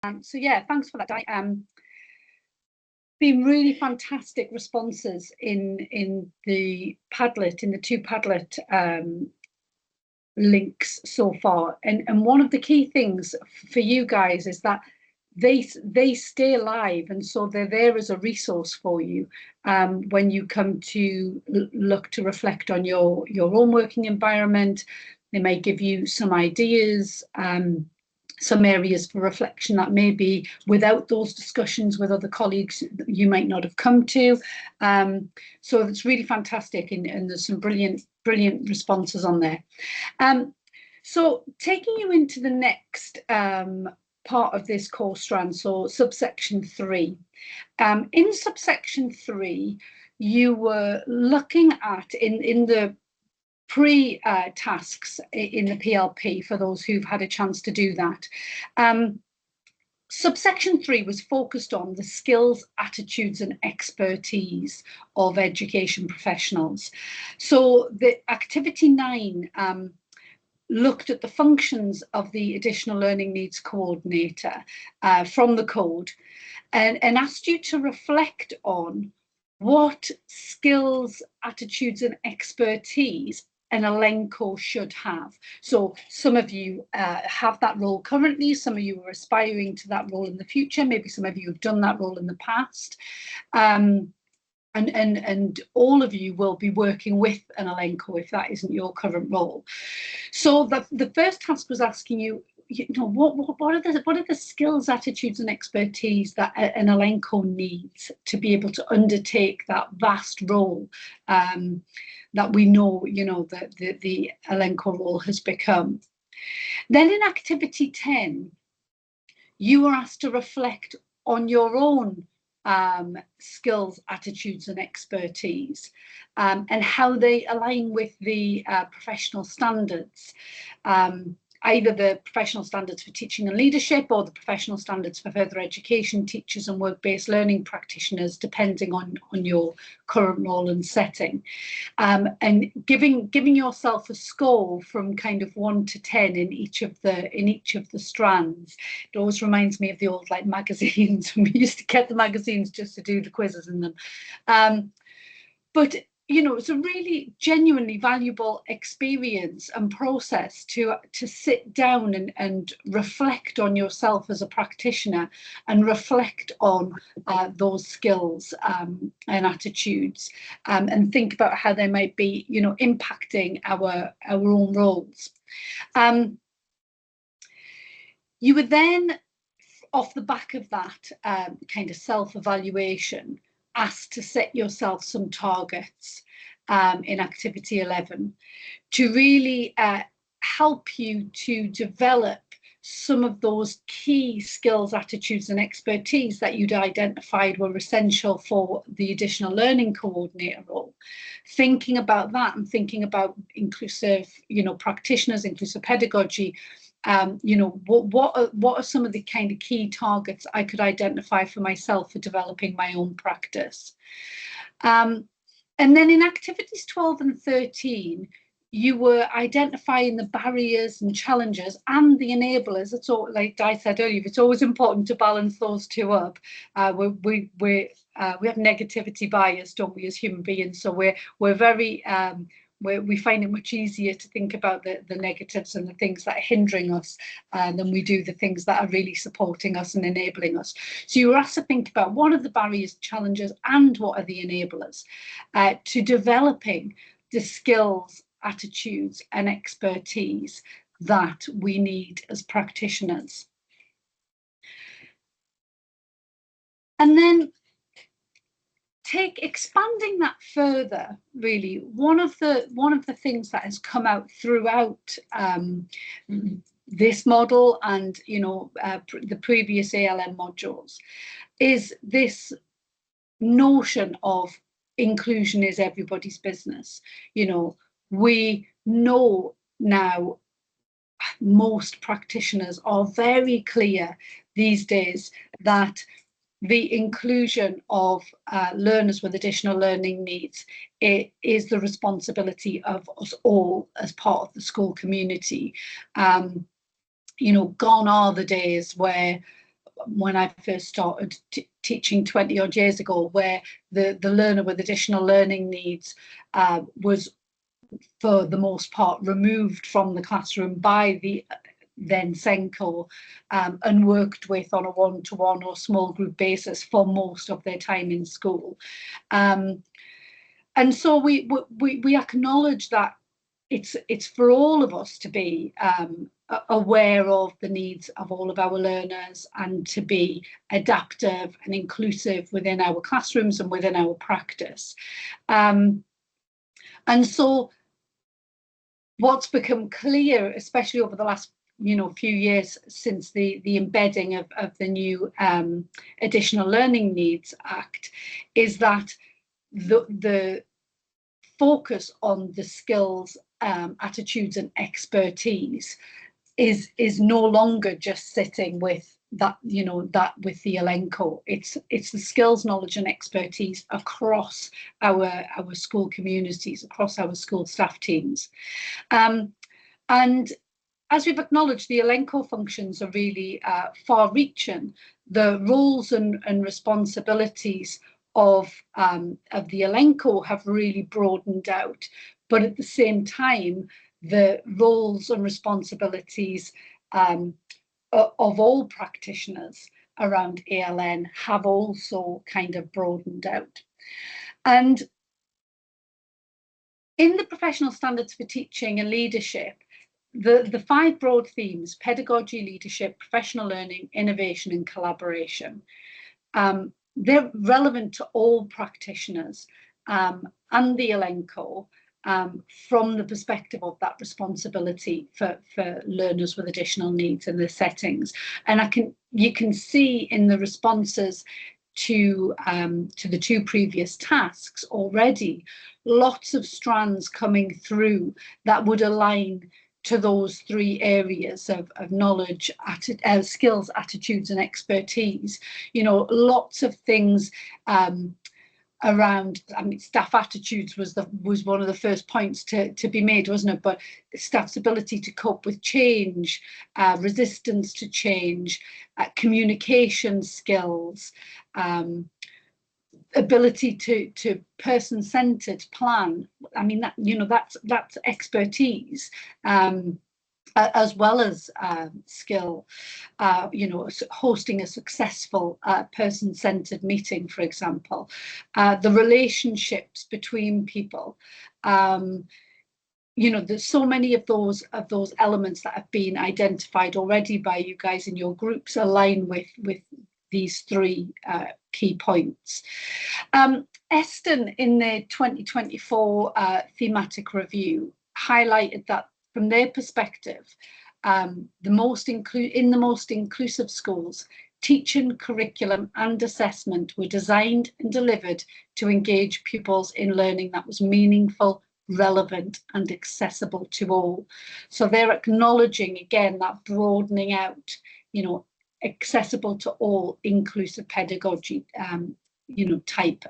So yeah, thanks for that, Di. Been really fantastic responses in the Padlet, in the two Padlet links so far, and one of the key things for you guys is that they stay alive, and so they're there as a resource for you when you come to look to reflect on your own working environment. They may give you some ideas, some areas for reflection that maybe without those discussions with other colleagues you might not have come to. So it's really fantastic, and there's some brilliant responses on there. So taking you into the next part of this course strand, so subsection 3. In subsection 3, you were looking at, in the pre-tasks in the PLP, for those who've had a chance to do that, subsection 3 was focused on the skills, attitudes and expertise of education professionals. So the activity 9 looked at the functions of the additional learning needs coordinator from the code, and asked you to reflect on what skills, attitudes and expertise an ALN should have. So some of you have that role currently, some of you are aspiring to that role in the future, maybe some of you have done that role in the past. And all of you will be working with an ALN if that isn't your current role. So the first task was asking you, what are the skills, attitudes and expertise that an ALN needs to be able to undertake that vast role that we know, that the ALN role has become. Then in activity 10, you were asked to reflect on your own skills, attitudes and expertise, and how they align with the professional standards, either the professional standards for teaching and leadership or the professional standards for further education teachers and work-based learning practitioners, depending on your current role and setting, and giving yourself a score from kind of 1 to 10 in each of the strands. It always reminds me of the old magazines when we used to get the magazines just to do the quizzes in them. But it's a really genuinely valuable experience and process to sit down and reflect on yourself as a practitioner, and reflect on those skills and attitudes, and think about how they might be, impacting our own roles. You would then, off the back of that kind of self-evaluation, asked to set yourself some targets in activity 11 to really help you to develop some of those key skills, attitudes and expertise that you'd identified were essential for the additional learning coordinator role. Thinking about that and thinking about inclusive, practitioners, inclusive pedagogy, what are some of the kind of key targets I could identify for myself for developing my own practice. And then in activities 12 and 13, you were identifying the barriers and challenges and the enablers. It's all, like Di said earlier, it's always important to balance those two up. We have negativity bias, don't we, as human beings? So we're very we find it much easier to think about the negatives and the things that are hindering us than we do the things that are really supporting us and enabling us. So you were asked to think about what are the barriers, challenges, and what are the enablers to developing the skills, attitudes, and expertise that we need as practitioners. And then expanding that further, really, one of the things that has come out throughout this model and the previous ALN modules is this notion of inclusion is everybody's business. We know now most practitioners are very clear these days that the inclusion of learners with additional learning needs is the responsibility of us all as part of the school community. Gone are the days where when I first started teaching 20 odd years ago, where the learner with additional learning needs was for the most part removed from the classroom by the then Senko, and worked with on a one-to-one or small group basis for most of their time in school. And so we acknowledge that it's for all of us to be aware of the needs of all of our learners and to be adaptive and inclusive within our classrooms and within our practice. And so what's become clear, especially over the last few years since the embedding of the new Additional Learning Needs Act, is that the focus on the skills, attitudes and expertise is no longer just sitting with that, that with the Elenco. It's the skills, knowledge and expertise across our school communities, across our school staff teams. And as we've acknowledged, the Elenco functions are really far-reaching. The roles and responsibilities of the Elenco have really broadened out, but at the same time, the roles and responsibilities of all practitioners around ALN have also kind of broadened out. And in the professional standards for teaching and leadership, the 5 broad themes: pedagogy, leadership, professional learning, innovation and collaboration, they're relevant to all practitioners and the Elenco from the perspective of that responsibility for learners with additional needs in their settings. And you can see in the responses to the 2 previous tasks already lots of strands coming through that would align to those 3 areas of knowledge, skills, attitudes and expertise. Lots of things around, staff attitudes was one of the first points to be made, wasn't it? But staff's ability to cope with change, resistance to change, communication skills, ability to person-centered plan. That's expertise, as well as skill. Hosting a successful person-centered meeting, for example, the relationships between people. There's so many of those elements that have been identified already by you guys in your groups align with these 3 key points. Eston, in their 2024 thematic review, highlighted that from their perspective, in the most inclusive schools, teaching, curriculum and assessment were designed and delivered to engage pupils in learning that was meaningful, relevant and accessible to all. So they're acknowledging again that broadening out, accessible to all, inclusive pedagogy, type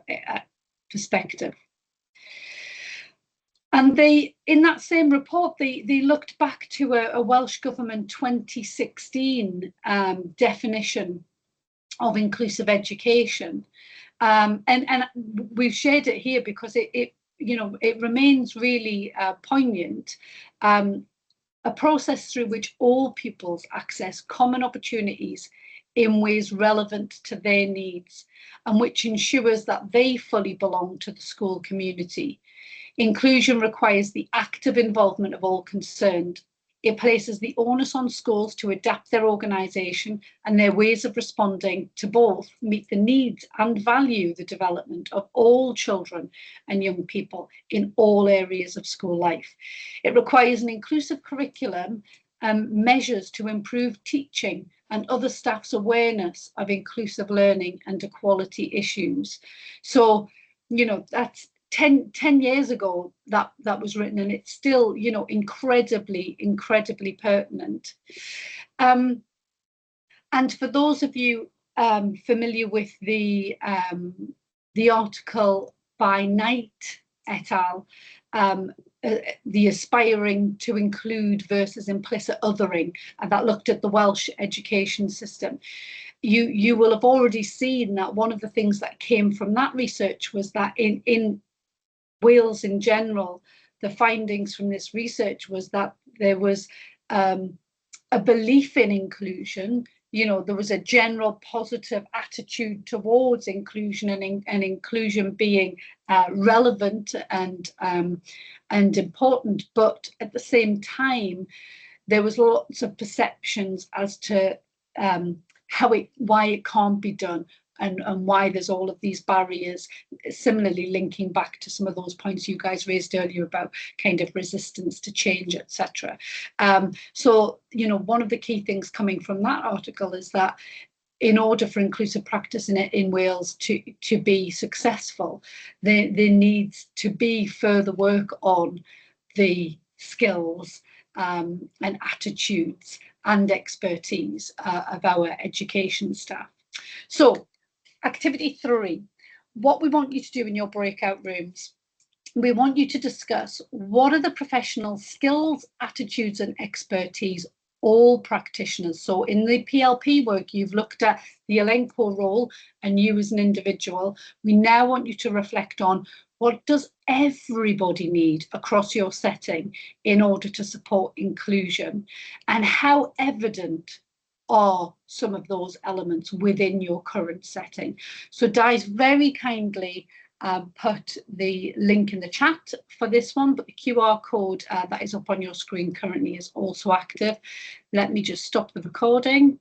perspective. And they, in that same report, they looked back to a Welsh Government 2016 definition of inclusive education, and we've shared it here because it remains really poignant. A process through which all pupils access common opportunities in ways relevant to their needs and which ensures that they fully belong to the school community. Inclusion requires the active involvement of all concerned. It places the onus on schools to adapt their organisation and their ways of responding to both meet the needs and value the development of all children and young people in all areas of school life. It requires an inclusive curriculum and measures to improve teaching and other staff's awareness of inclusive learning and equality issues. So, that's 10 years ago that was written, and it's still, incredibly pertinent. And for those of you familiar with the article by Knight et al., the aspiring to include versus implicit othering, and that looked at the Welsh education system. you will have already seen that one of the things that came from that research was that in Wales in general, the findings from this research was that there was a belief in inclusion. You know, there was a general positive attitude towards inclusion, and inclusion being relevant and important. But at the same time, there was lots of perceptions as to why it can't be done, and why there's all of these barriers, similarly linking back to some of those points you guys raised earlier about kind of resistance to change, etc. So, you know, one of the key things coming from that article is that in order for inclusive practice in Wales to be successful, there needs to be further work on the skills and attitudes and expertise of our education staff. So, activity 3, what we want you to do in your breakout rooms, we want you to discuss what are the professional skills, attitudes and expertise all practitioners. So in the PLP work, you've looked at the Elenco role and you as an individual. We now want you to reflect on what does everybody need across your setting in order to support inclusion, and how evident are some of those elements within your current setting. So Di's very kindly put the link in the chat for this one, but the QR code that is up on your screen currently is also active. Let me just stop the recording.